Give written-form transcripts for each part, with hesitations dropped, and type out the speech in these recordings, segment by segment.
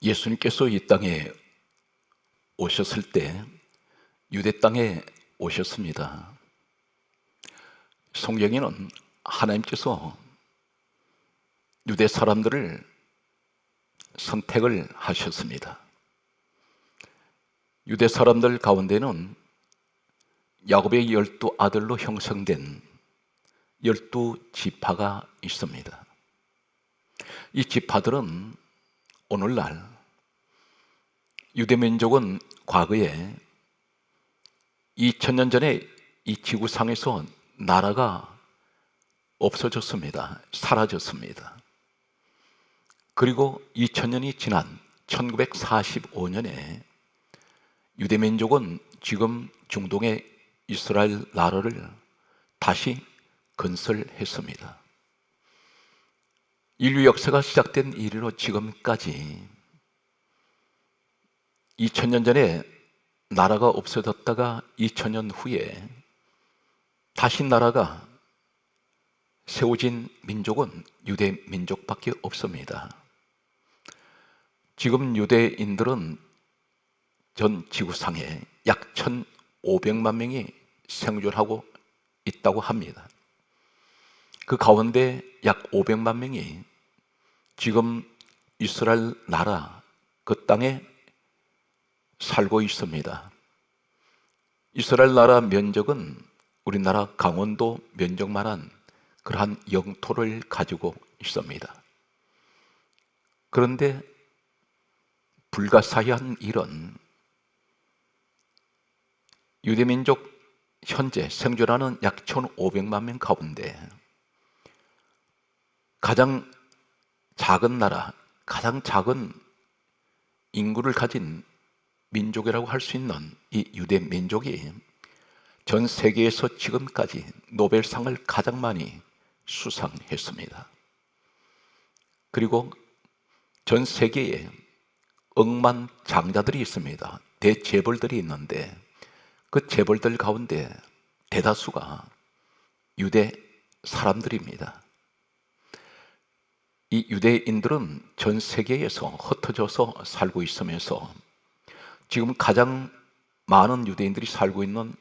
예수님께서 이 땅에 오셨을 때 유대 땅에 오셨습니다. 성경에는 하나님께서 유대 사람들을 선택을 하셨습니다. 유대 사람들 가운데는 야곱의 12아들로 형성된 12지파가 있습니다. 이 지파들은 오늘날 유대민족은 과거에 2000년 전에 이 지구상에서 나라가 없어졌습니다. 사라졌습니다. 그리고 2000년이 지난 1945년에 유대민족은 지금 중동의 이스라엘 나라를 다시 건설했습니다. 인류 역사가 시작된 이래로 지금까지 2000년 전에 나라가 없어졌다가 2000년 후에 다시 나라가 세워진 민족은 유대 민족밖에 없습니다. 지금 유대인들은 전 지구상에 약 1500만 명이 생존하고 있다고 합니다. 그 가운데 약 500만 명이 지금 이스라엘 나라 그 땅에 살고 있습니다. 이스라엘 나라 면적은 우리나라 강원도 면적만한 그러한 영토를 가지고 있습니다. 그런데 불가사의한 일은 유대민족 현재 생존하는 약 1500만 명 가운데 가장 작은 나라, 가장 작은 인구를 가진 민족이라고 할 수 있는 이 유대 민족이 전 세계에서 지금까지 노벨상을 가장 많이 수상했습니다. 그리고 전 세계에 억만장자들이 있습니다. 대재벌들이 있는데 그 재벌들 가운데 대다수가 유대 사람들입니다. 이 유대인들은 전 세계에서 흩어져서 살고 있으면서 지금 가장 많은 유대인들이 살고 있는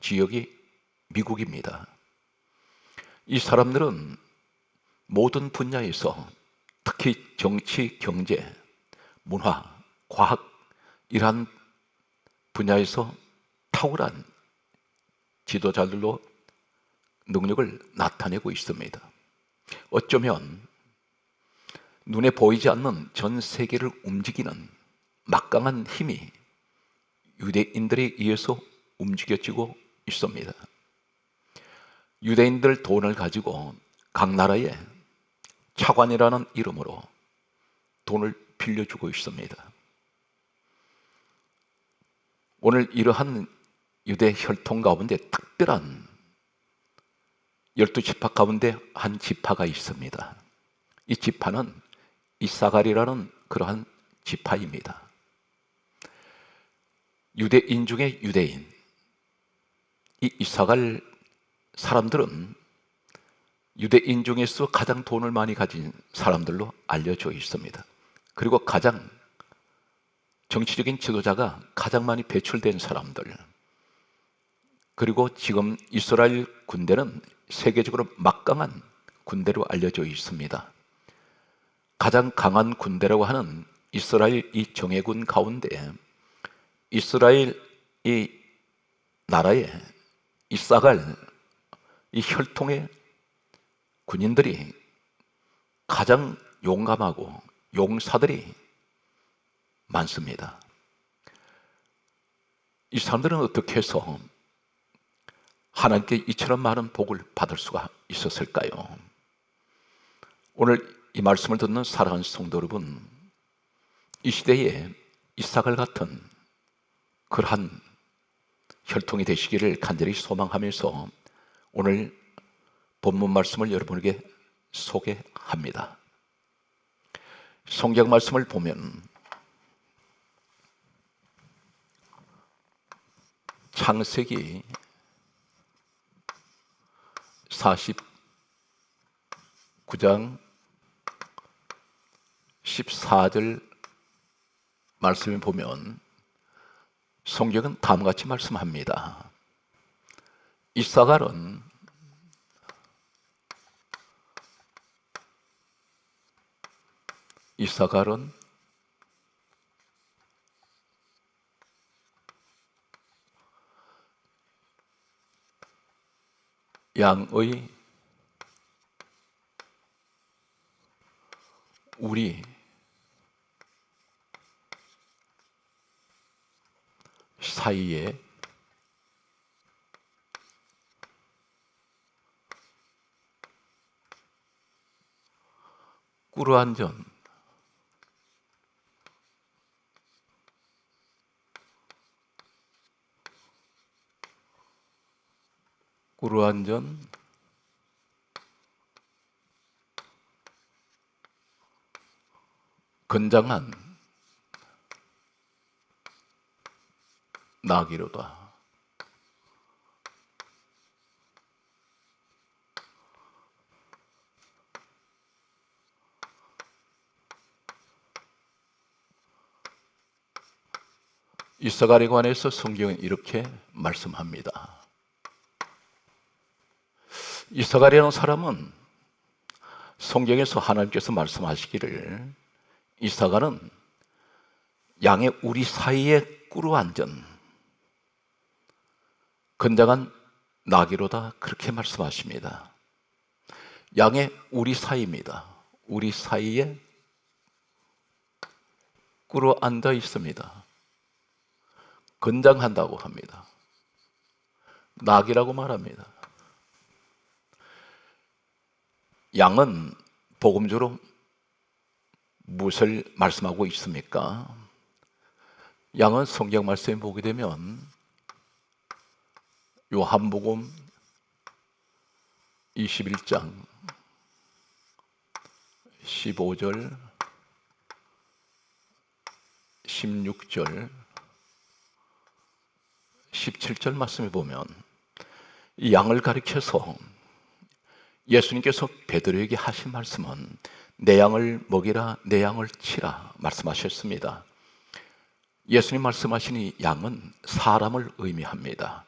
지역이 미국입니다. 이 사람들은 모든 분야에서 특히 정치, 경제, 문화, 과학 이러한 분야에서 탁월한 지도자들로 능력을 나타내고 있습니다. 어쩌면 눈에 보이지 않는 전 세계를 움직이는 막강한 힘이 유대인들에 의해서 움직여지고 있습니다. 유대인들 돈을 가지고 각 나라에 차관이라는 이름으로 돈을 빌려주고 있습니다. 오늘 이러한 유대 혈통 가운데 특별한 12지파 가운데 한 지파가 있습니다. 이 지파는 이사갈이라는 그러한 지파입니다. 유대인 중에 유대인, 이 이사갈 사람들은 유대인 중에서 가장 돈을 많이 가진 사람들로 알려져 있습니다. 그리고 가장 정치적인 지도자가 가장 많이 배출된 사람들, 그리고 지금 이스라엘 군대는 세계적으로 막강한 군대로 알려져 있습니다. 가장 강한 군대라고 하는 이스라엘 이 정예군 가운데 이스라엘 이 나라에 이사갈 이 혈통의 군인들이 가장 용감하고 용사들이 많습니다. 이 사람들은 어떻게 해서 하나님께 이처럼 많은 복을 받을 수가 있었을까요? 오늘 이 말씀을 듣는 사랑하는 성도 여러분, 이 시대에 이사갈 같은 그러한 혈통이 되시기를 간절히 소망하면서 오늘 본문 말씀을 여러분에게 소개합니다. 성경 말씀을 보면 창세기 49장 14절 말씀을 보면 성경은 다음과 같이 말씀합니다. 이사갈은 양의 우리 사이에 꿇어앉은 건장한 나귀로다. 이사갈에 관해서 성경은 이렇게 말씀합니다. 이사갈이라는 사람은 성경에서 하나님께서 말씀하시기를 이사갈은 양의 우리 사이에 꿇어앉은 건장한 나귀로다, 그렇게 말씀하십니다. 양의 우리 사이입니다. 우리 사이에 꿇어앉아 있습니다. 건장한다고 합니다. 나귀라고 말합니다. 양은 복음적으로 무엇을 말씀하고 있습니까? 양은 성경 말씀에 보게 되면 요한복음 21장 15절 16절 17절 말씀에 보면 이 양을 가리켜서 예수님께서 베드로에게 하신 말씀은 내 양을 먹이라, 내 양을 치라 말씀하셨습니다. 예수님 말씀하신 이 양은 사람을 의미합니다.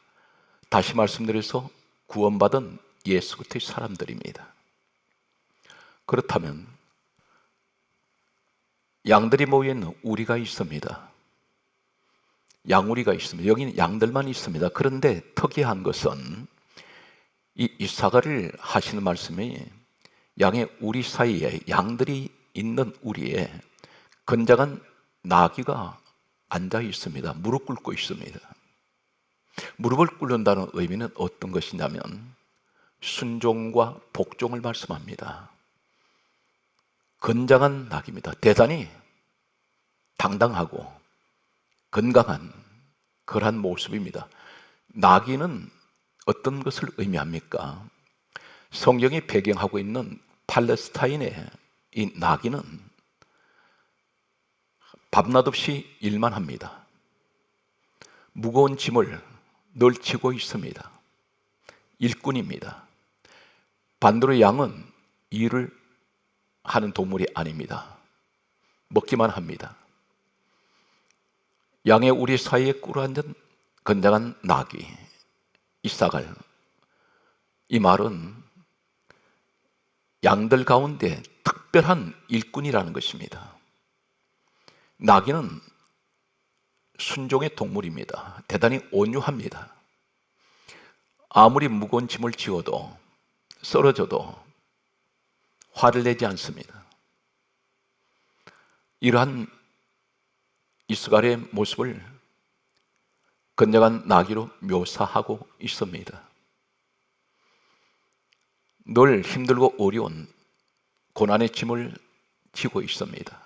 다시 말씀드려서 구원받은 예수 그리스도의 사람들입니다. 그렇다면 양들이 모여있는 우리가 있습니다. 양우리가 있습니다. 여기는 양들만 있습니다. 그런데 특이한 것은 이 이사갈을 하시는 말씀이 양의 우리 사이에, 양들이 있는 우리에 건장한 나귀가 앉아 있습니다. 무릎 꿇고 있습니다. 무릎을 꿇는다는 의미는 어떤 것이냐면 순종과 복종을 말씀합니다. 건장한 나귀입니다. 대단히 당당하고 건강한 그러한 모습입니다. 나귀는 어떤 것을 의미합니까? 성경이 배경하고 있는 팔레스타인의 이 나귀는 밤낮 없이 일만 합니다. 무거운 짐을 늘 지고 있습니다. 일꾼입니다. 반대로 양은 일을 하는 동물이 아닙니다. 먹기만 합니다. 양의 우리 사이에 꿇어앉은 건장한 나귀 이사갈, 이 말은 양들 가운데 특별한 일꾼이라는 것입니다. 나귀는 순종의 동물입니다. 대단히 온유합니다. 아무리 무거운 짐을 지어도 쓰러져도 화를 내지 않습니다. 이러한 이스라엘의 모습을 건장한 나귀로 묘사하고 있습니다. 늘 힘들고 어려운 고난의 짐을 지고 있습니다.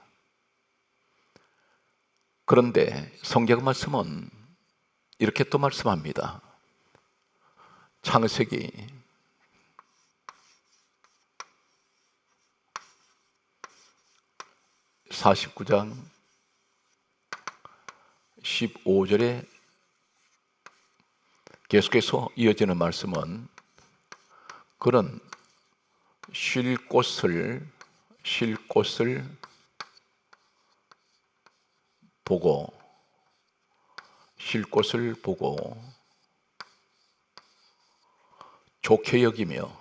그런데 성경 말씀은 이렇게 또 말씀합니다. 창세기 49장 15절에 계속해서 이어지는 말씀은 그는 쉴 곳을 보고 쉴 곳을 보고 좋게 여기며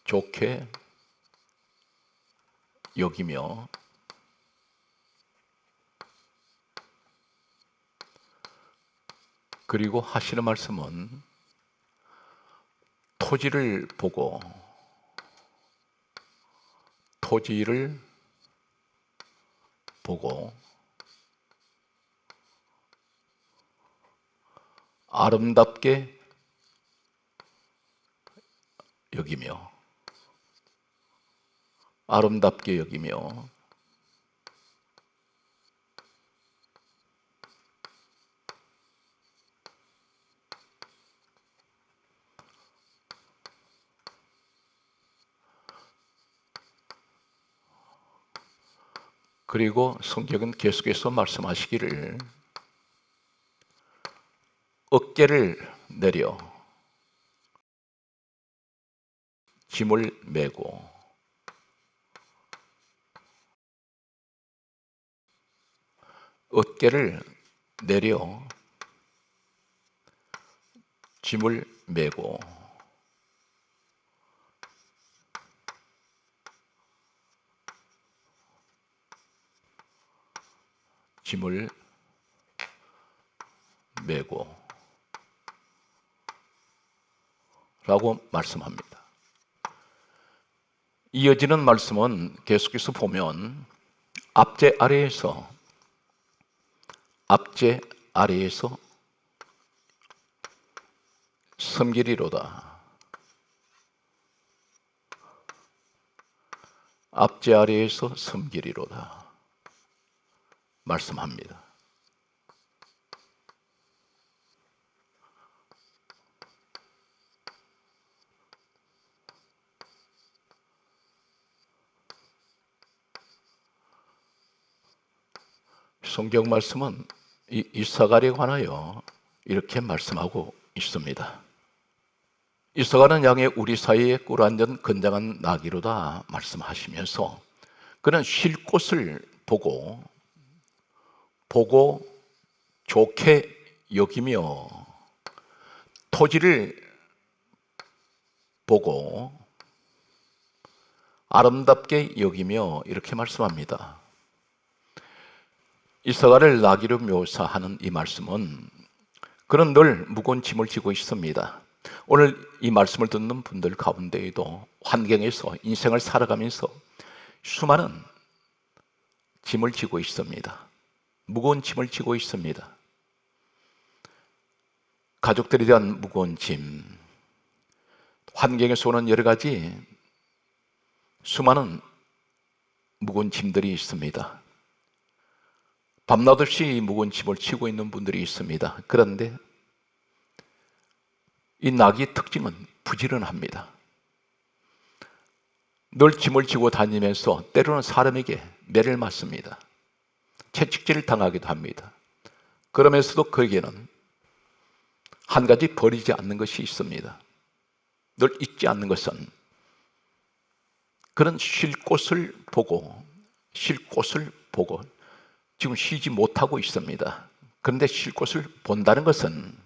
좋게 여기며 그리고 하시는 말씀은 토지를 보고 토지를 보고 아름답게 여기며 아름답게 여기며 그리고 성경은 계속해서 말씀하시기를 어깨를 내려 짐을 메고 어깨를 내려 짐을 메고 짐을 메고 라고 말씀합니다. 이어지는 말씀은 계속해서 보면 앞제 아래에서 섬기리로다. 앞제 아래에서 섬기리로다 말씀합니다. 성경 말씀은 이 이사갈에 관하여 이렇게 말씀하고 있습니다. 이사갈은 양의 우리 사이에 꿀앉은 건장한 나귀로다 말씀하시면서 그는 쉴 곳을 보고 좋게 여기며 토지를 보고 아름답게 여기며 이렇게 말씀합니다. 이사갈을 나귀로 묘사하는 이 말씀은 그는 늘 무거운 짐을 지고 있습니다. 오늘 이 말씀을 듣는 분들 가운데에도 환경에서 인생을 살아가면서 수많은 짐을 지고 있습니다. 무거운 짐을 지고 있습니다. 가족들에 대한 무거운 짐, 환경에서 오는 여러 가지 수많은 무거운 짐들이 있습니다. 밤낮 없이 무거운 짐을 지고 있는 분들이 있습니다. 그런데 이 나귀의 특징은 부지런합니다. 늘 짐을 지고 다니면서 때로는 사람에게 매를 맞습니다. 채찍질을 당하기도 합니다. 그러면서도 그에게는 한 가지 버리지 않는 것이 있습니다. 늘 잊지 않는 것은 그런 쉴 곳을 보고 지금 쉬지 못하고 있습니다. 그런데 쉴 곳을 본다는 것은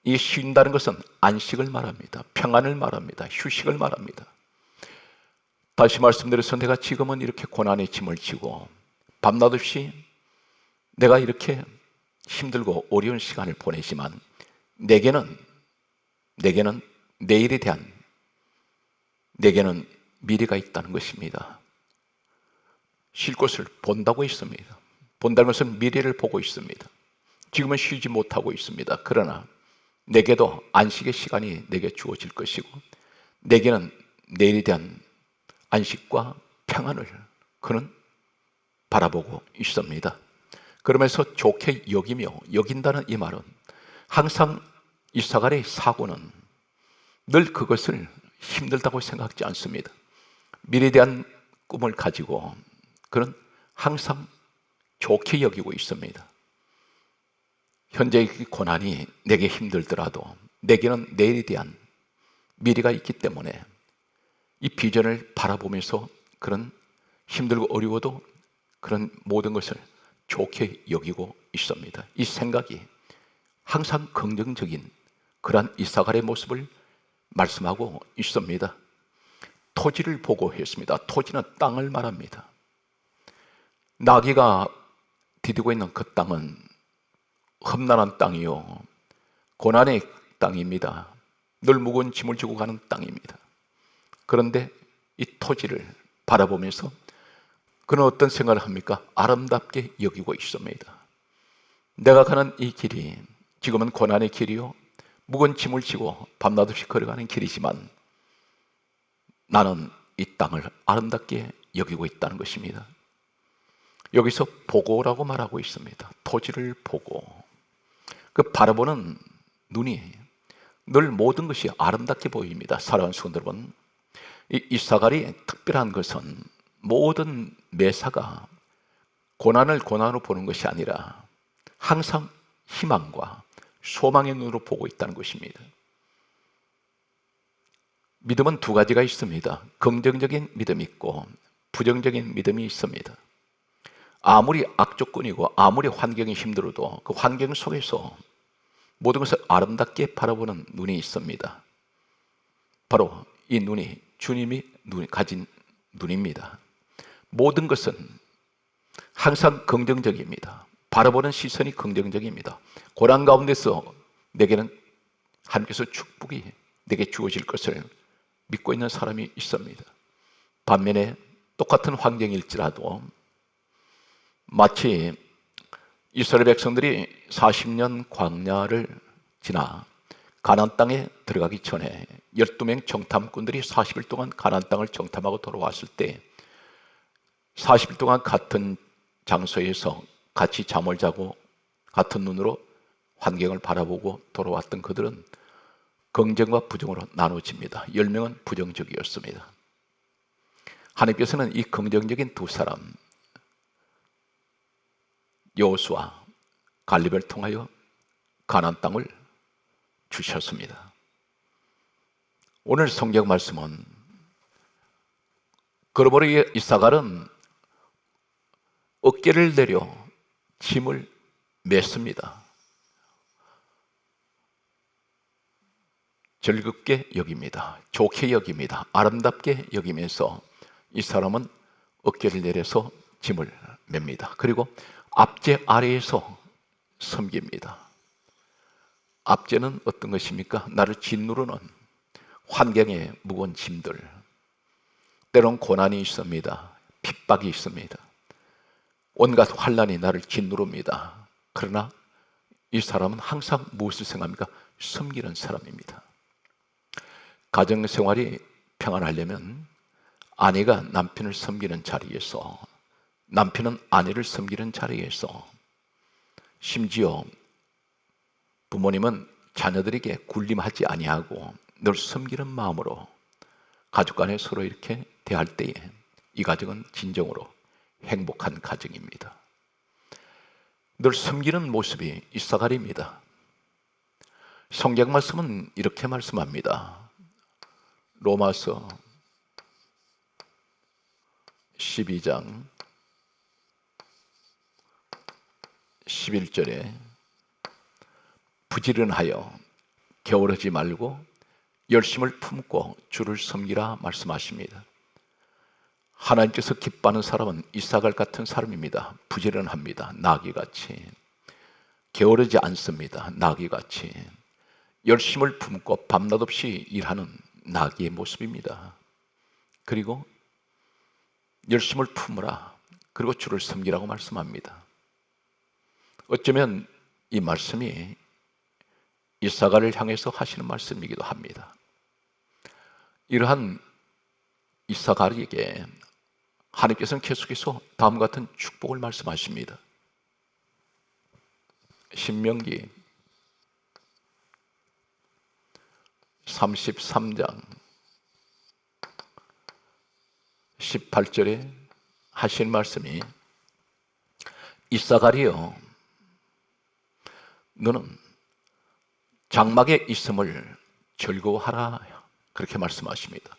이 쉰다는 것은 안식을 말합니다. 평안을 말합니다. 휴식을 말합니다. 다시 말씀드려서 내가 지금은 이렇게 고난의 짐을 지고 밤낮 없이 내가 이렇게 힘들고 어려운 시간을 보내지만 내게는 내일에 대한 미래가 있다는 것입니다. 쉴 곳을 본다고 했습니다. 본다는 것은 미래를 보고 있습니다. 지금은 쉬지 못하고 있습니다. 그러나 내게도 안식의 시간이 내게 주어질 것이고 내게는 내일에 대한 안식과 평안을 그는 바라보고 있습니다. 그러면서 좋게 여긴다는 이 말은 항상 이사갈의 사고는 늘 그것을 힘들다고 생각하지 않습니다. 미래에 대한 꿈을 가지고 그는 항상 좋게 여기고 있습니다. 현재의 고난이 내게 힘들더라도 내게는 내일에 대한 미래가 있기 때문에 이 비전을 바라보면서 그는 힘들고 어려워도 그런 모든 것을 좋게 여기고 있습니다. 이 생각이 항상 긍정적인 그러한 이사갈의 모습을 말씀하고 있습니다. 토지를 보고 했습니다. 토지는 땅을 말합니다. 나귀가 디디고 있는 그 땅은 험난한 땅이요, 고난의 땅입니다. 늘 무거운 짐을 지고 가는 땅입니다. 그런데 이 토지를 바라보면서 그는 어떤 생각을 합니까? 아름답게 여기고 있습니다. 내가 가는 이 길이 지금은 고난의 길이요, 무거운 짐을 지고 밤낮 없이 걸어가는 길이지만 나는 이 땅을 아름답게 여기고 있다는 것입니다. 여기서 보고라고 말하고 있습니다. 토지를 보고. 그 바라보는 눈이 늘 모든 것이 아름답게 보입니다. 사랑하는 성도 여러분, 이 이사갈이 특별한 것은 모든 매사가 고난을 고난으로 보는 것이 아니라 항상 희망과 소망의 눈으로 보고 있다는 것입니다. 믿음은 두 가지가 있습니다. 긍정적인 믿음이 있고 부정적인 믿음이 있습니다. 아무리 악조건이고 아무리 환경이 힘들어도 그 환경 속에서 모든 것을 아름답게 바라보는 눈이 있습니다. 바로 이 눈이 주님이 가진 눈입니다. 모든 것은 항상 긍정적입니다. 바라보는 시선이 긍정적입니다. 고난 가운데서 내게는 하나님께서 축복이 내게 주어질 것을 믿고 있는 사람이 있습니다. 반면에 똑같은 환경일지라도 마치 이스라엘 백성들이 40년 광야를 지나 가나안 땅에 들어가기 전에 12명 정탐꾼들이 40일 동안 가나안 땅을 정탐하고 돌아왔을 때 40일 동안 같은 장소에서 같이 잠을 자고 같은 눈으로 환경을 바라보고 돌아왔던 그들은 긍정과 부정으로 나눠집니다. 10명은 부정적이었습니다. 하나님께서는 이 긍정적인 두 사람 여호수아, 갈렙을 통하여 가나안 땅을 주셨습니다. 오늘 성경 말씀은 그러므로 이사갈은 어깨를 내려 짐을 맸습니다. 즐겁게 여깁니다. 좋게 여깁니다. 아름답게 여기면서 이 사람은 어깨를 내려서 짐을 맵니다. 그리고 압제 아래에서 섬깁니다. 압제는 어떤 것입니까? 나를 짓누르는 환경의 무거운 짐들, 때론 고난이 있습니다. 핍박이 있습니다. 온갖 환난이 나를 짓누릅니다. 그러나 이 사람은 항상 무엇을 생각합니까? 섬기는 사람입니다. 가정생활이 평안하려면 아내가 남편을 섬기는 자리에서, 남편은 아내를 섬기는 자리에서, 심지어 부모님은 자녀들에게 군림하지 아니하고 늘 섬기는 마음으로 가족 간에 서로 이렇게 대할 때에 이 가정은 진정으로 행복한 가정입니다. 늘 섬기는 모습이 이사갈입니다. 성경 말씀은 이렇게 말씀합니다. 로마서 12장 11절에 부지런하여 게으르지 말고 열심을 품고 주를 섬기라 말씀하십니다. 하나님께서 기뻐하는 사람은 이사갈 같은 사람입니다. 부지런합니다. 나귀같이 게으르지 않습니다. 나귀같이 열심을 품고 밤낮 없이 일하는 나귀의 모습입니다. 그리고 열심을 품으라, 그리고 주를 섬기라고 말씀합니다. 어쩌면 이 말씀이 이사갈을 향해서 하시는 말씀이기도 합니다. 이러한 이사갈에게 하나님께서는 계속해서 다음과 같은 축복을 말씀하십니다. 신명기 33장 18절에 하신 말씀이 이사갈이여, 너는 장막에 있음을 즐거워하라, 그렇게 말씀하십니다.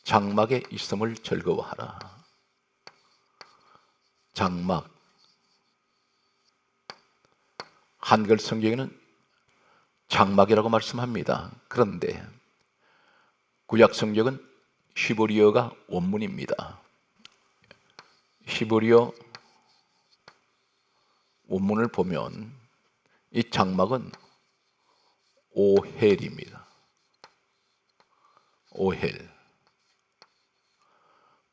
장막에 있음을 즐거워하라. 장막. 한글 성경에는 장막이라고 말씀합니다. 그런데 구약 성경은 히브리어가 원문입니다. 히브리어 원문을 보면 이 장막은 오헬입니다. 오헬.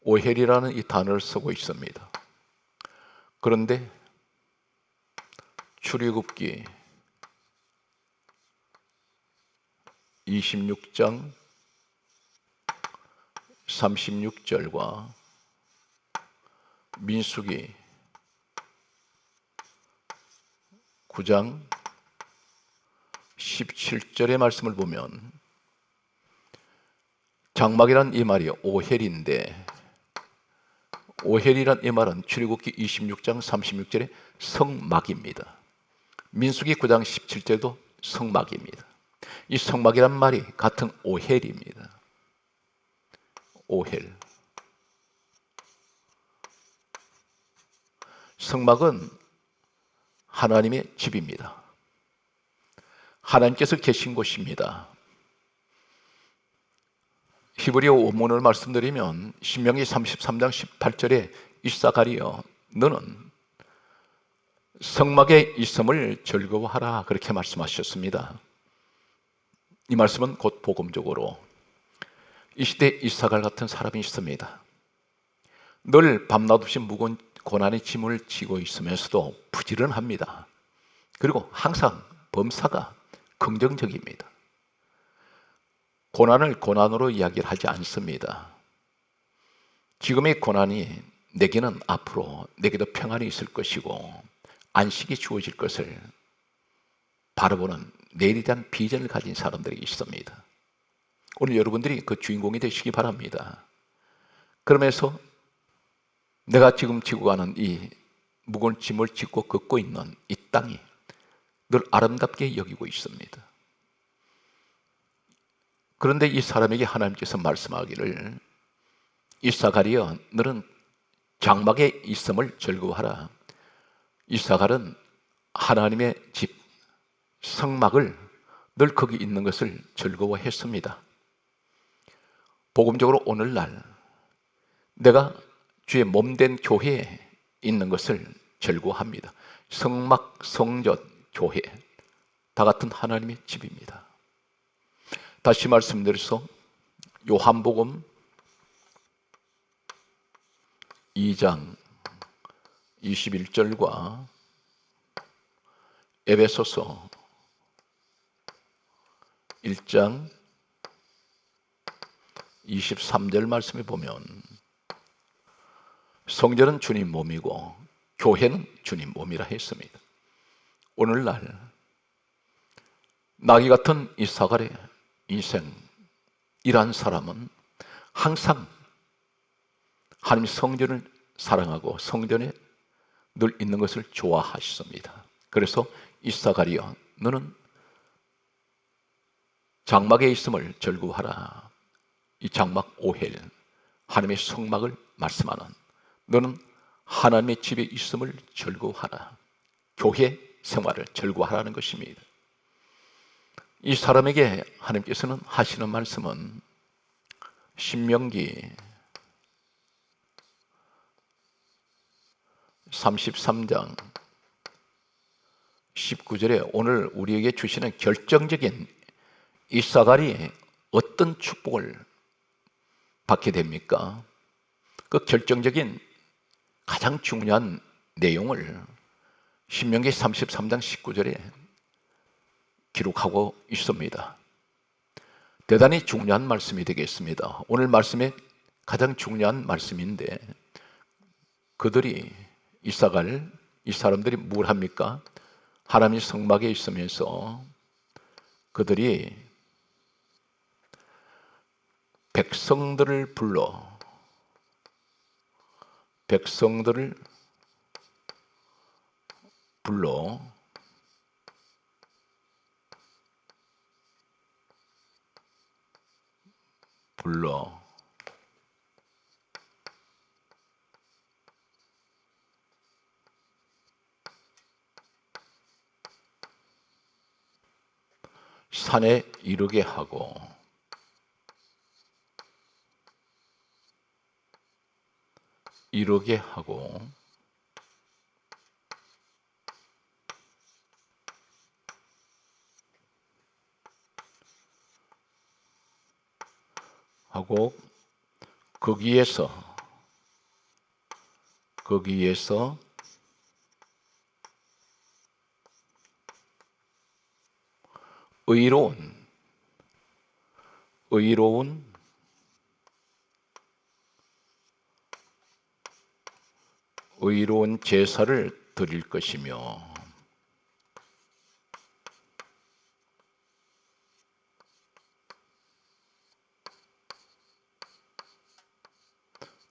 오헬이라는 이 단어를 쓰고 있습니다. 그런데 출애굽기 26장 36절과 민수기 9장 17절의 말씀을 보면 장막이란 이 말이 오헬인데, 오헬이란 이 말은 출애굽기 26장 36절의 성막입니다. 민수기 9장 17절도 성막입니다. 이 성막이란 말이 같은 오헬입니다. 오헬. 성막은 하나님의 집입니다. 하나님께서 계신 곳입니다. 히브리어 원문을 말씀드리면 신명기 33장 18절에 이사가리여 너는 성막에 있음을 즐거워하라 그렇게 말씀하셨습니다. 이 말씀은 곧 복음적으로 이 시대에 이사갈 같은 사람이 있습니다. 늘 밤낮 없이 무거운 고난의 짐을 지고 있으면서도 부지런합니다. 그리고 항상 범사가 긍정적입니다. 고난을 고난으로 이야기를 하지 않습니다. 지금의 고난이 내게는 앞으로 내게도 평안이 있을 것이고 안식이 주어질 것을 바라보는 내일에 대한 비전을 가진 사람들이 있습니다. 오늘 여러분들이 그 주인공이 되시기 바랍니다. 그러면서 내가 지금 지고 가는 이 무거운 짐을 짓고 걷고 있는 이 땅이 늘 아름답게 여기고 있습니다. 그런데 이 사람에게 하나님께서 말씀하기를 이사가리여 너는 장막에 있음을 즐거워하라. 이사갈은 하나님의 집 성막을 늘 거기 있는 것을 즐거워했습니다. 복음적으로 오늘날 내가 주의 몸된 교회에 있는 것을 즐거워합니다. 성막, 성전, 교회 다 같은 하나님의 집입니다. 다시 말씀드려서 요한복음 2장 21절과 에베소서 1장 23절 말씀에 보면 성전은 주님 몸이고 교회는 주님 몸이라 했습니다. 오늘날 나귀 같은 이사갈의 인생이란 사람은 항상 하나님 성전을 사랑하고 성전에 늘 있는 것을 좋아하셨습니다. 그래서 이사갈이여 너는 장막에 있음을 즐거워하라. 이 장막 오헬 하나님의 성막을 말씀하는 너는 하나님의 집에 있음을 즐거워하라. 교회 생활을 즐거워하라는 것입니다. 이 사람에게 하나님께서는 하시는 말씀은 신명기 33장 19절에 오늘 우리에게 주시는 결정적인 이사갈이 어떤 축복을 받게 됩니까? 그 결정적인 가장 중요한 내용을 신명기 33장 19절에 기록하고 있습니다. 대단히 중요한 말씀이 되겠습니다. 오늘 말씀에 가장 중요한 말씀인데 그들이 이사갈 이 사람들이 뭘 합니까? 하나님의 성막에 있으면서 그들이 백성들을 불러 산에 이르게 하고 이르게 하고 거기에서 의로운 제사를 드릴 것이며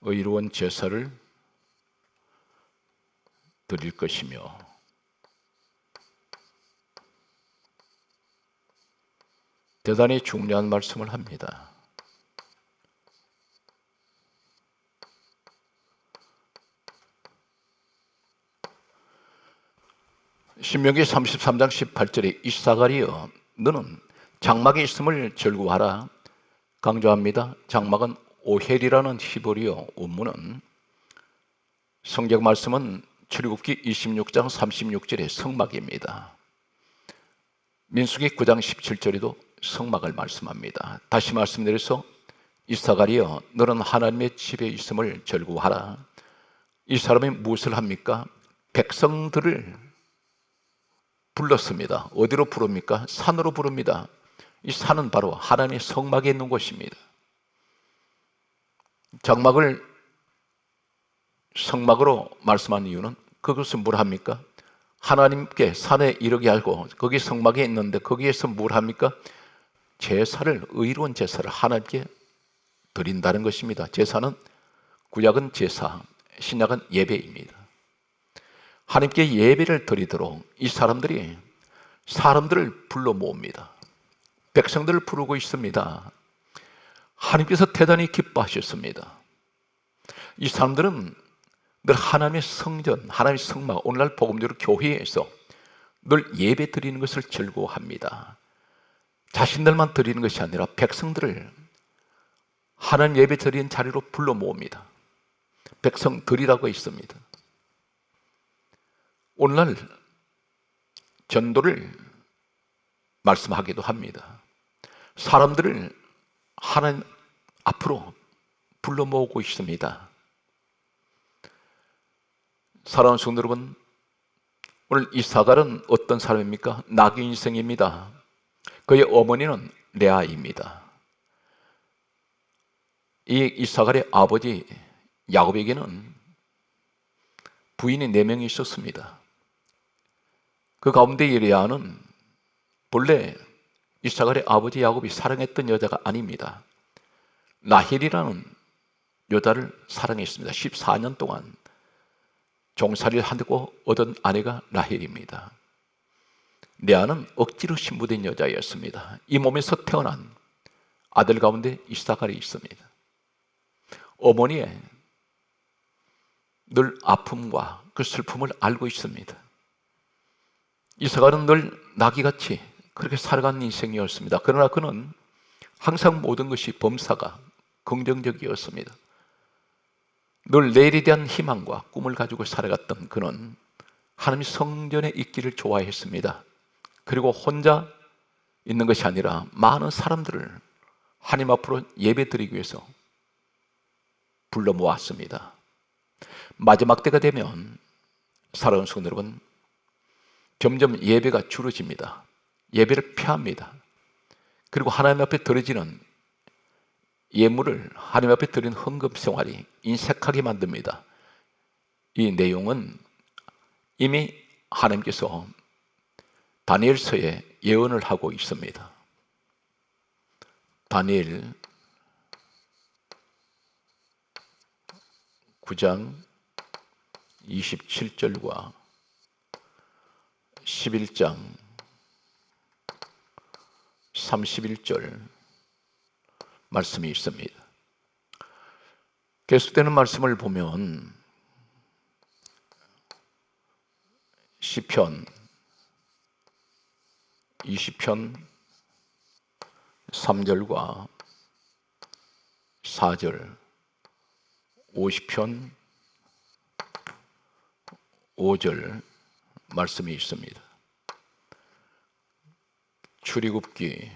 의로운 제사를 드릴 것이며 대단히 중요한 말씀을 합니다. 신명기 33장 18절에 이사가리여 너는 장막에 있음을 절구하라. 강조합니다. 장막은 오헬이라는 히브리어 원문은 성경 말씀은 출애굽기 26장 36절의 성막입니다. 민수기 9장 17절에도 성막을 말씀합니다. 다시 말씀드려서 이사가리여 너는 하나님의 집에 있음을 절구하라. 이 사람이 무엇을 합니까? 백성들을 불렀습니다. 어디로 부릅니까? 산으로 부릅니다. 이 산은 바로 하나님의 성막에 있는 곳입니다. 장막을 성막으로 말씀한 이유는 그것은 뭘 합니까? 하나님께 산에 이르게 하고 거기 성막에 있는데 거기에서 뭘 합니까? 제사를, 의로운 제사를 하나님께 드린다는 것입니다. 제사는 구약은 제사, 신약은 예배입니다. 하나님께 예배를 드리도록 이 사람들이 사람들을 불러 모읍니다. 백성들을 부르고 있습니다. 하나님께서 대단히 기뻐하셨습니다. 이 사람들은 늘 하나님의 성전, 하나님의 성막, 오늘날 복음대로 교회에서 늘 예배 드리는 것을 즐거워합니다. 자신들만 드리는 것이 아니라 백성들을 하나님 예배 드리는 자리로 불러 모읍니다. 백성들이라고 있습니다. 오늘날 전도를 말씀하기도 합니다. 사람들을 하나님 앞으로 불러 모으고 있습니다. 사랑하는 성도 여러분, 오늘 이사갈은 어떤 사람입니까? 나귀 인생입니다. 그의 어머니는 레아입니다. 이 이사갈의 아버지 야곱에게는 부인이 4명이 있었습니다. 그 가운데 이 레아는 본래 이사갈의 아버지 야곱이 사랑했던 여자가 아닙니다. 라헬이라는 여자를 사랑했습니다. 14년 동안 종살이를 하고 얻은 아내가 라헬입니다. 레아는 억지로 신부된 여자였습니다. 이 몸에서 태어난 아들 가운데 이사갈이 있습니다. 어머니의 늘 아픔과 그 슬픔을 알고 있습니다. 이사갈은 늘 나귀같이 그렇게 살아가는 인생이었습니다. 그러나 그는 항상 모든 것이 범사가 긍정적이었습니다. 늘 내일에 대한 희망과 꿈을 가지고 살아갔던 그는 하나님 성전에 있기를 좋아했습니다. 그리고 혼자 있는 것이 아니라 많은 사람들을 하나님 앞으로 예배드리기 위해서 불러 모았습니다. 마지막 때가 되면 사랑하는 성도 여러분, 점점 예배가 줄어집니다. 예배를 피합니다. 그리고 하나님 앞에 드려지는 예물을 하나님 앞에 드리는 헌금 생활이 인색하게 만듭니다. 이 내용은 이미 하나님께서 다니엘서에 예언을 하고 있습니다. 다니엘 9장 27절과 11장 31절 말씀이 있습니다. 계속되는 말씀을 보면 시편 20편 3절과 4절, 50편 5절 말씀이 있습니다. 출애굽기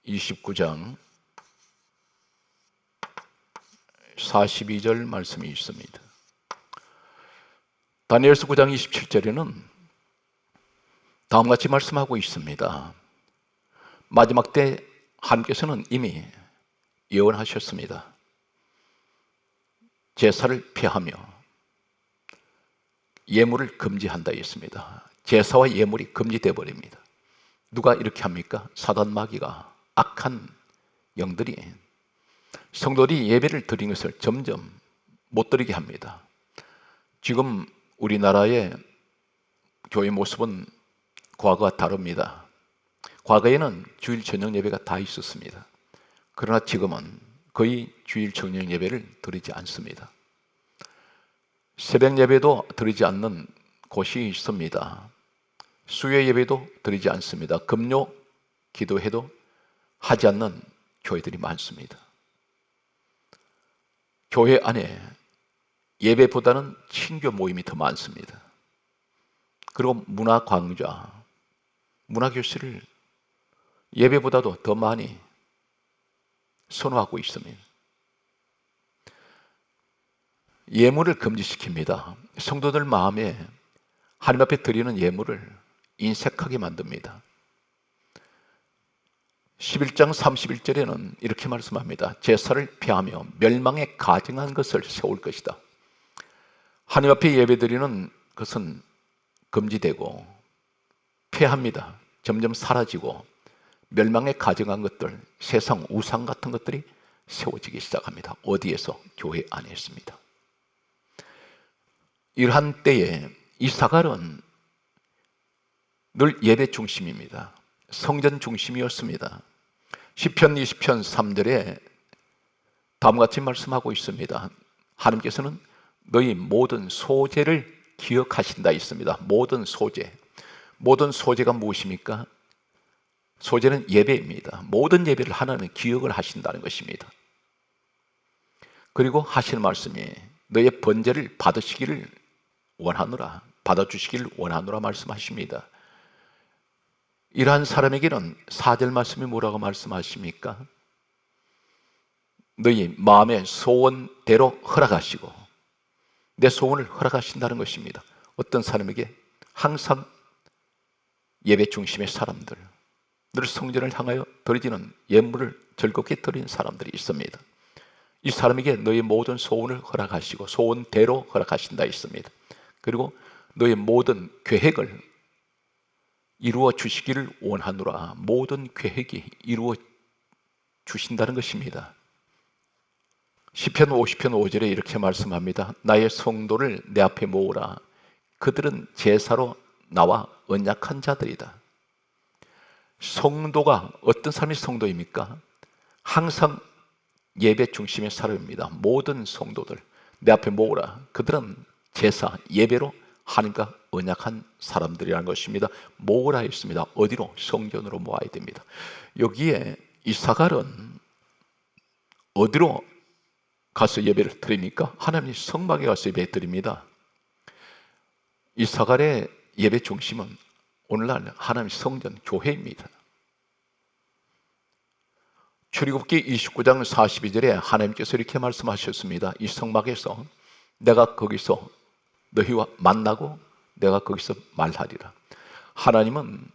29장 42절 말씀이 있습니다. 다니엘서 9장 27절에는 다음같이 말씀하고 있습니다. 마지막 때 하나님께서는 이미 예언하셨습니다. 제사를 폐하며 예물을 금지한다 했습니다. 제사와 예물이 금지되어 버립니다. 누가 이렇게 합니까? 사단 마귀가, 악한 영들이 성도들이 예배를 드리는 것을 점점 못 드리게 합니다. 지금 우리나라의 교회 모습은 과거와 다릅니다. 과거에는 주일 저녁 예배가 다 있었습니다. 그러나 지금은 거의 주일 저녁 예배를 드리지 않습니다. 새벽 예배도 드리지 않는 곳이 있습니다. 수요 예배도 드리지 않습니다. 금요 기도회도 하지 않는 교회들이 많습니다. 교회 안에 예배보다는 친교 모임이 더 많습니다. 그리고 문화 강좌, 문화 교실을 예배보다도 더 많이 선호하고 있습니다. 예물을 금지시킵니다. 성도들 마음에 하나님 앞에 드리는 예물을 인색하게 만듭니다. 11장 31절에는 이렇게 말씀합니다. 제사를 폐하며 멸망에 가증한 것을 세울 것이다. 하나님 앞에 예배드리는 것은 금지되고 폐합니다. 점점 사라지고 멸망에 가증한 것들, 세상 우상 같은 것들이 세워지기 시작합니다. 어디에서? 교회 안에 있습니다. 이러한 때에 이사갈은 늘 예배 중심입니다. 성전 중심이었습니다. 시편 20편 3절에 다음같이 말씀하고 있습니다. 하나님께서는 너희 모든 소재를 기억하신다 있습니다. 모든 소재. 모든 소재가 무엇입니까? 소재는 예배입니다. 모든 예배를 하나님은 기억을 하신다는 것입니다. 그리고 하시는 말씀이 너의 번제를 받으시기를 원하노라, 받아주시기를 원하노라 말씀하십니다. 이러한 사람에게는 4절 말씀이 뭐라고 말씀하십니까? 너희 마음의 소원대로 허락하시고 내 소원을 허락하신다는 것입니다. 어떤 사람에게 항상 예배 중심의 사람들, 늘 성전을 향하여 드리지는 예물을 즐겁게 드리는 사람들이 있습니다. 이 사람에게 너의 모든 소원을 허락하시고 소원대로 허락하신다 있습니다. 그리고 너의 모든 계획을 이루어 주시기를 원하노라. 모든 계획이 이루어 주신다는 것입니다. 시편 50편 5절에 이렇게 말씀합니다. 나의 성도를 내 앞에 모으라. 그들은 제사로 나와 언약한 자들이다. 성도가 어떤 사람이 성도입니까? 항상 예배 중심의 사람입니다. 모든 성도들 내 앞에 모으라. 그들은 제사, 예배로 하나님과 언약한 사람들이라는 것입니다. 모으라 했습니다. 어디로? 성전으로 모아야 됩니다. 여기에 이사갈은 어디로 가서 예배를 드립니까? 하나님 성막에 가서 예배 드립니다. 이사갈의 예배 중심은 오늘날 하나님 성전 교회입니다. 출애굽기 29장 42절에 하나님께서 이렇게 말씀하셨습니다. 이 성막에서 내가 거기서 너희와 만나고 내가 거기서 말하리라. 하나님은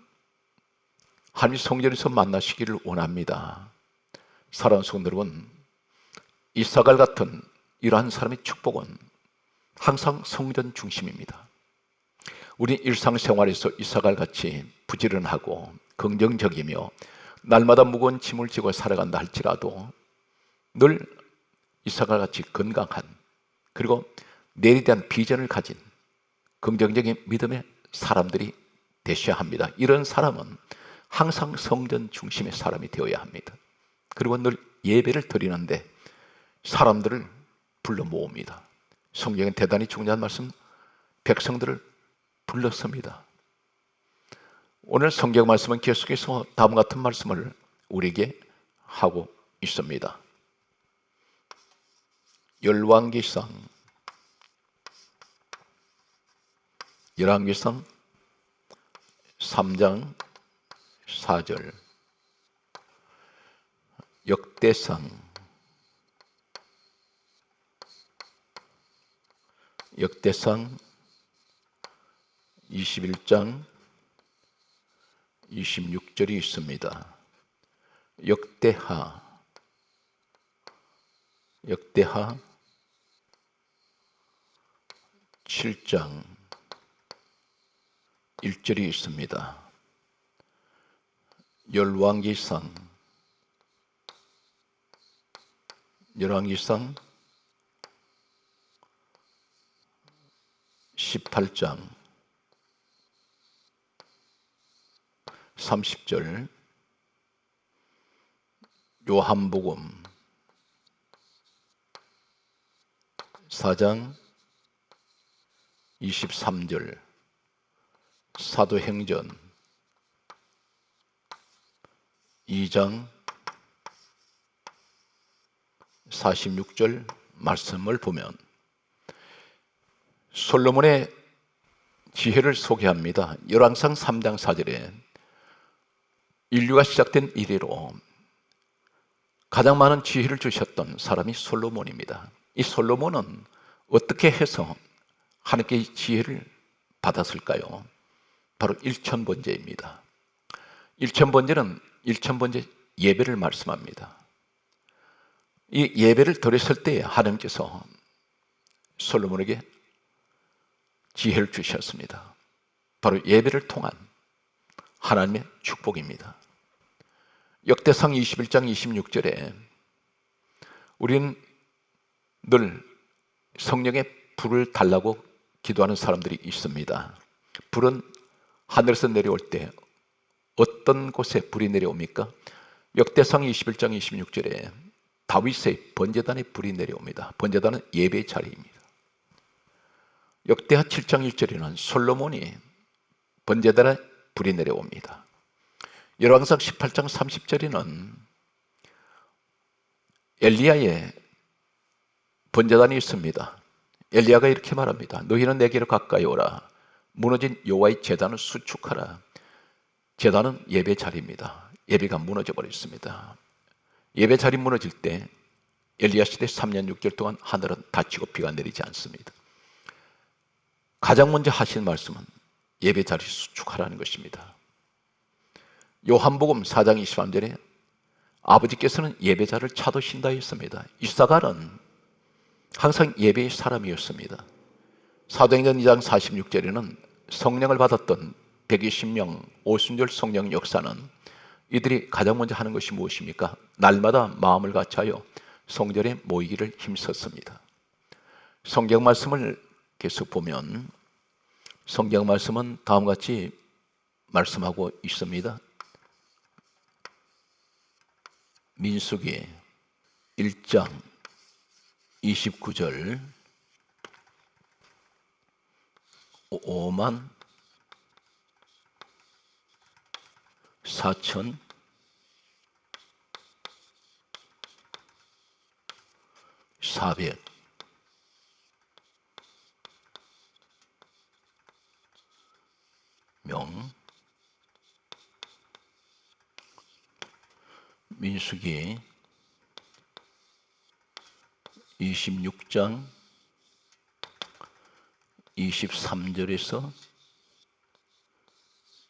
하나님 성전에서 만나시기를 원합니다. 사랑하는 성도 여러분, 이사갈 같은 이러한 사람의 축복은 항상 성전 중심입니다. 우리 일상생활에서 이사갈 같이 부지런하고 긍정적이며 날마다 무거운 짐을 지고 살아간다 할지라도 늘 이사갈 같이 건강한, 그리고 내일에 대한 비전을 가진 긍정적인 믿음의 사람들이 되셔야 합니다. 이런 사람은 항상 성전 중심의 사람이 되어야 합니다. 그리고 늘 예배를 드리는데 사람들을 불러 모읍니다. 성경은 대단히 중요한 말씀, 백성들을 불렀습니다. 오늘 성경 말씀은 계속해서 다음과 같은 말씀을 우리에게 하고 있습니다. 열왕기상 3장 4절, 역대상 21장 26절이 있습니다. 역대하 7장 1절이 있습니다. 열왕기상 18장 30절, 요한복음 4장 23절, 사도행전 2장 46절 말씀을 보면 솔로몬의 지혜를 소개합니다. 열왕상 3장 4절에 인류가 시작된 이래로 가장 많은 지혜를 주셨던 사람이 솔로몬입니다. 이 솔로몬은 어떻게 해서 하나님께 지혜를 받았을까요? 바로 일천번제입니다. 일천번제는 일천번제 예배를 말씀합니다. 이 예배를 드렸을 때 하나님께서 솔로몬에게 지혜를 주셨습니다. 바로 예배를 통한 하나님의 축복입니다. 역대상 21장 26절에 우리는 늘 성령의 불을 달라고 기도하는 사람들이 있습니다. 불은 하늘에서 내려올 때 어떤 곳에 불이 내려옵니까? 역대상 21장 26절에 다윗의 번제단에 불이 내려옵니다. 번제단은 예배의 자리입니다. 역대하 7장 1절에는 솔로몬이 번제단에 불이 내려옵니다. 열왕상 18장 30절에는 엘리야의 번제단이 있습니다. 엘리야가 이렇게 말합니다. 너희는 내게로 가까이 오라. 무너진 여호와의 제단을 수축하라. 제단은 예배 자리입니다. 예배가 무너져 버렸습니다. 예배 자리 무너질 때 엘리야 시대 3년 6개월 동안 하늘은 닫히고 비가 내리지 않습니다. 가장 먼저 하신 말씀은 예배 자리 수축하라는 것입니다. 요한복음 4장 23절에 아버지께서는 예배자를 찾으신다 했습니다. 이사갈은 항상 예배의 사람이었습니다. 사도행전 2장 46절에는 성령을 받았던 120명 오순절 성령 역사는 이들이 가장 먼저 하는 것이 무엇입니까? 날마다 마음을 같이하여 성전에 모이기를 힘썼습니다. 성경 말씀을 계속 보면 성경 말씀은 다음과 같이 말씀하고 있습니다. 민수기 1장 29절 5만 4천 400 명. 민수기 26장 23절에서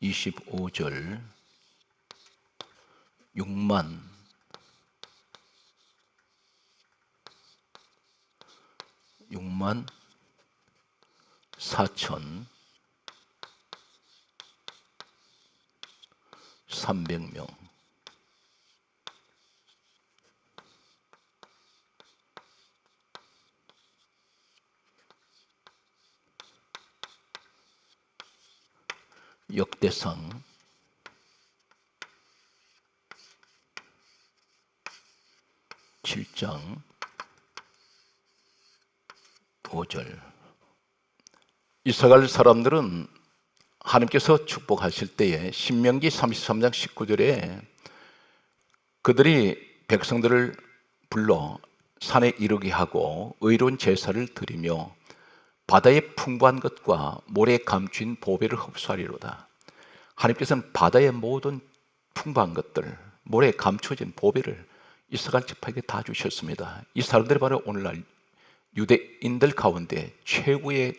25절 6만 4천 300명. 역대상 7장 5절. 이스라엘 사람들은 하나님께서 축복하실 때에 신명기 33장 19절에 그들이 백성들을 불러 산에 이르게 하고 의로운 제사를 드리며 바다의 풍부한 것과 모래에 감추인 보배를 흡수하리로다. 하나님께서는 바다의 모든 풍부한 것들, 모래에 감춰진 보배를 이스라엘 지파에게 다 주셨습니다. 이 사람들이 바로 오늘날 유대인들 가운데 최고의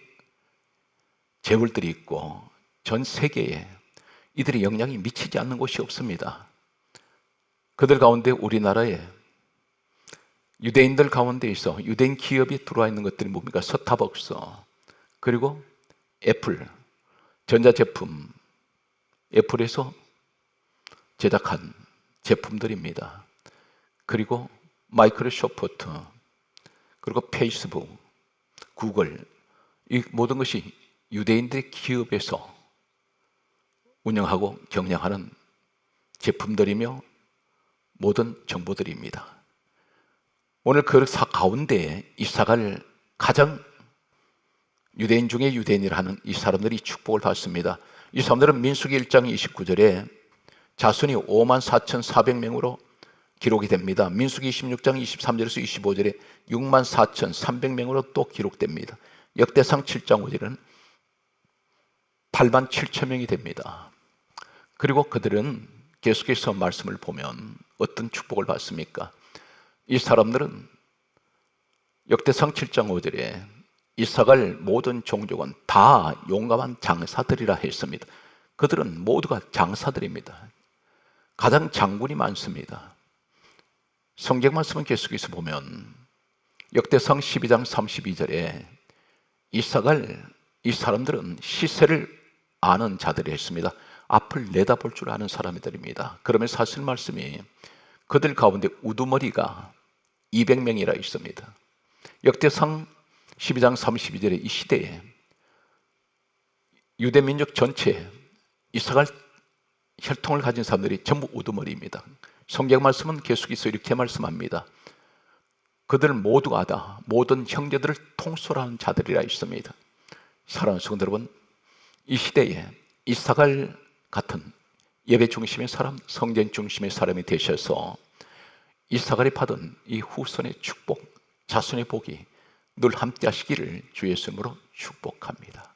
재물들이 있고 전 세계에 이들의 영향이 미치지 않는 곳이 없습니다. 그들 가운데 우리나라에 유대인들 가운데 있어 유대인 기업이 들어와 있는 것들이 뭡니까? 스타벅스, 그리고 애플, 전자제품, 애플에서 제작한 제품들입니다. 그리고 마이크로소프트, 그리고 페이스북, 구글, 이 모든 것이 유대인들의 기업에서 운영하고 경영하는 제품들이며 모든 정보들입니다. 오늘 그 가운데 이사갈 가장 유대인 중에 유대인이라 하는 이 사람들이 축복을 받습니다. 이 사람들은 민수기 1장 29절에 자손이 54,400명으로 기록이 됩니다. 민수기 26장 23절에서 25절에 64,300명으로 또 기록됩니다. 역대상 7장 5절은 87,000명이 됩니다. 그리고 그들은 계속해서 말씀을 보면 어떤 축복을 받습니까? 이 사람들은 역대상 7장 5절에 이사갈 모든 종족은 다 용감한 장사들이라 했습니다. 그들은 모두가 장사들입니다. 가장 장군이 많습니다. 성경 말씀은 계속해서 보면 역대상 12장 32절에 이사갈 이 사람들은 시세를 아는 자들이 했습니다. 앞을 내다볼 줄 아는 사람들입니다. 그러면서 하신 말씀이 그들 가운데 우두머리가 200명이라 있습니다. 역대상 12장 32절에 이 시대에 유대민족 전체 이사갈 혈통을 가진 사람들이 전부 우두머리입니다. 성경 말씀은 계속해서 이렇게 말씀합니다. 그들 모두가 다 모든 형제들을 통솔하는 자들이라 있습니다. 사랑하는 성도 여러분, 이 시대에 이사갈 같은 예배 중심의 사람, 성전 중심의 사람이 되셔서 이사갈이 받은 이 후손의 축복, 자손의 복이 늘 함께 하시기를 주 예수님으로 축복합니다.